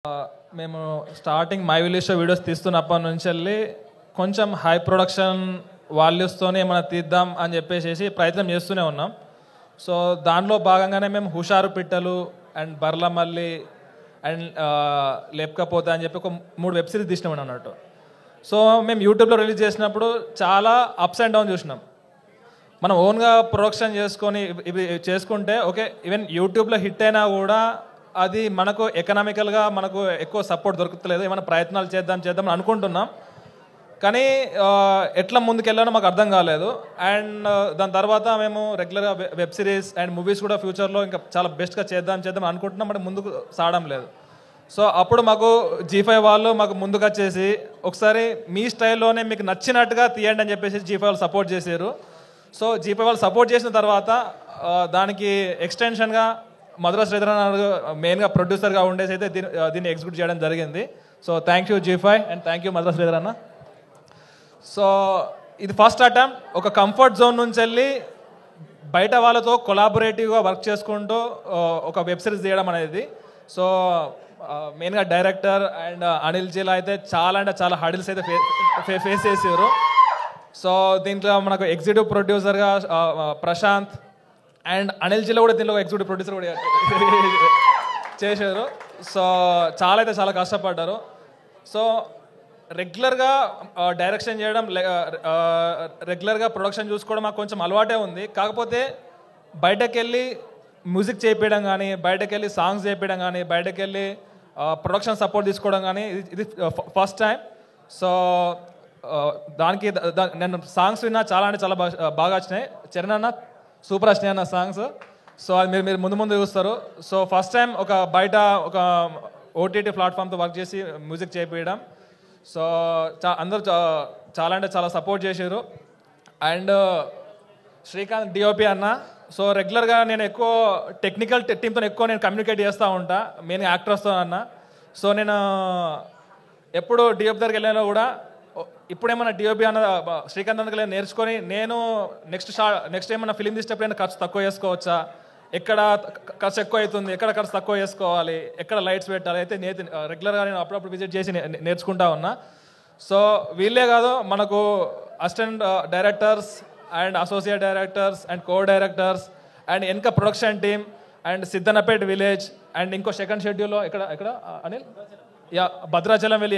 మేము starting My Village Show videos తీస్తున్నప్పటి నుంచి వెళ్ళి కొంచెం హై ప్రొడక్షన్ వాల్యూస్తోనే ఏమైనా తీద్దాం అని చెప్పేసి ప్రయత్నం చేస్తూనే ఉన్నాం. సో దాంట్లో భాగంగానే మేము హుషారు పిట్టలు అండ్ బర్లమల్లి అండ్ లేపకపోతే అని చెప్పి ఒక 3 వెబ్ సిరీస్ తీసినాం అన్నట్టు. సో మేము యూట్యూబ్లో రిలీజ్ చేసినప్పుడు చాలా అప్స్ అండ్ డౌన్ చూసినాం. మనం ఓన్గా ప్రొడక్షన్ చేసుకొని ఇవి చేసుకుంటే ఓకే, ఈవెన్ యూట్యూబ్లో హిట్ అయినా కూడా అది మనకు ఎకనామికల్గా మనకు ఎక్కువ సపోర్ట్ దొరుకుతలేదు. ఏమైనా ప్రయత్నాలు చేద్దాం అనుకుంటున్నాం, కానీ ఎట్లా ముందుకెళ్ళానో మాకు అర్థం కాలేదు. అండ్ దాని తర్వాత మేము రెగ్యులర్గా వెబ్ సిరీస్ అండ్ మూవీస్ కూడా ఫ్యూచర్లో ఇంకా చాలా బెస్ట్గా చేద్దాం అనుకుంటున్నాం, బట్ ముందుకు సాగడం లేదు. సో అప్పుడు మాకు G5 వాళ్ళు మాకు ముందుకు వచ్చేసి ఒకసారి మీ స్టైల్లోనే మీకు నచ్చినట్టుగా తీయండి అని చెప్పేసి G5 వాళ్ళు సపోర్ట్ చేశారు. సో G5 వాళ్ళు సపోర్ట్ చేసిన తర్వాత దానికి ఎక్స్టెన్షన్గా మధుర శ్రీధర్ మెయిన్గా ప్రొడ్యూసర్గా ఉండేసి అయితే దీన్ని ఎగ్జిక్యూట్ చేయడం జరిగింది. So thank you G5 and thank you Madhura Sridhar అన్న. సో ఇది ఫస్ట్ అటెంప్ట్. ఒక కంఫర్ట్ జోన్ నుంచి వెళ్ళి బయట వాళ్ళతో కొలాబొరేటివ్గా వర్క్ చేసుకుంటూ ఒక వెబ్ సిరీస్ తీయడం అనేది. సో మెయిన్గా డైరెక్టర్ అండ్ అనిల్ జిలా అయితే చాలా అంటే చాలా హడిల్స్ అయితే ఫేస్ చేసారు. సో దీంట్లో మనకు ఎగ్జిక్యూటివ్ ప్రొడ్యూసర్గా ప్రశాంత్ అండ్ అనిల్ జిలా కూడా దీంట్లో ఎగ్జిక్యూటివ్ ప్రొడ్యూసర్ కూడా చేశారు. సో చాలా అయితే చాలా కష్టపడ్డారు. సో రెగ్యులర్గా డైరెక్షన్ చేయడం, రెగ్యులర్గా ప్రొడక్షన్ చూసుకోవడం మాకు కొంచెం అలవాటే ఉంది. కాకపోతే బయటకు వెళ్ళి మ్యూజిక్ చేయించడం కానీ, బయటకు వెళ్ళి సాంగ్స్ చేయించడం కానీ, బయటకు వెళ్ళి ప్రొడక్షన్ సపోర్ట్ తీసుకోవడం కానీ ఇది ఫస్ట్ టైం. సో దానికి నేను సాంగ్స్ విన్నా చాలా అంటే చాలా బాగా వచ్చినాయి. చరణ్ అన్న సూపర్ వచ్చినాయి అన్న సాంగ్స్. సో అది మీరు ముందు చూస్తారు. సో ఫస్ట్ టైం ఒక బయట ఒక OTT ప్లాట్ఫామ్తో వర్క్ చేసి మ్యూజిక్ చేయించడం. సో అందరూ చాలా అంటే చాలా సపోర్ట్ చేశారు. అండ్ శ్రీకాంత్ DOP అన్న. సో రెగ్యులర్గా నేను ఎక్కువ టెక్నికల్ టీంతో ఎక్కువ నేను కమ్యూనికేట్ చేస్తూ ఉంటా, మెయిన్గా యాక్టర్స్తో అన్న. సో నేను ఎప్పుడు DOP దగ్గరికి వెళ్ళినా కూడా ఇప్పుడేమన్నా DOP అన్న శ్రీకాంత్ అన్నకి నేర్చుకొని నేను నెక్స్ట్ ఏమన్నా ఫిలిం తీసేటప్పుడు ఖర్చు తక్కువ చేసుకోవచ్చా, ఎక్కడ ఖర్చు ఎక్కువ అవుతుంది, ఎక్కడ ఖర్చు తక్కువ చేసుకోవాలి, ఎక్కడ లైట్స్ పెట్టాలి అయితే రెగ్యులర్గా నేను అప్పుడప్పుడు విజిట్ చేసి నేర్చుకుంటా ఉన్నా. సో వీళ్ళే కాదు, మనకు assistant directors and associate directors and co-directors and వెనక production team and Siddhannapet village and ఇంకో సెకండ్ షెడ్యూల్లో ఎక్కడ అనిల్ భద్రాచలం వెళ్ళి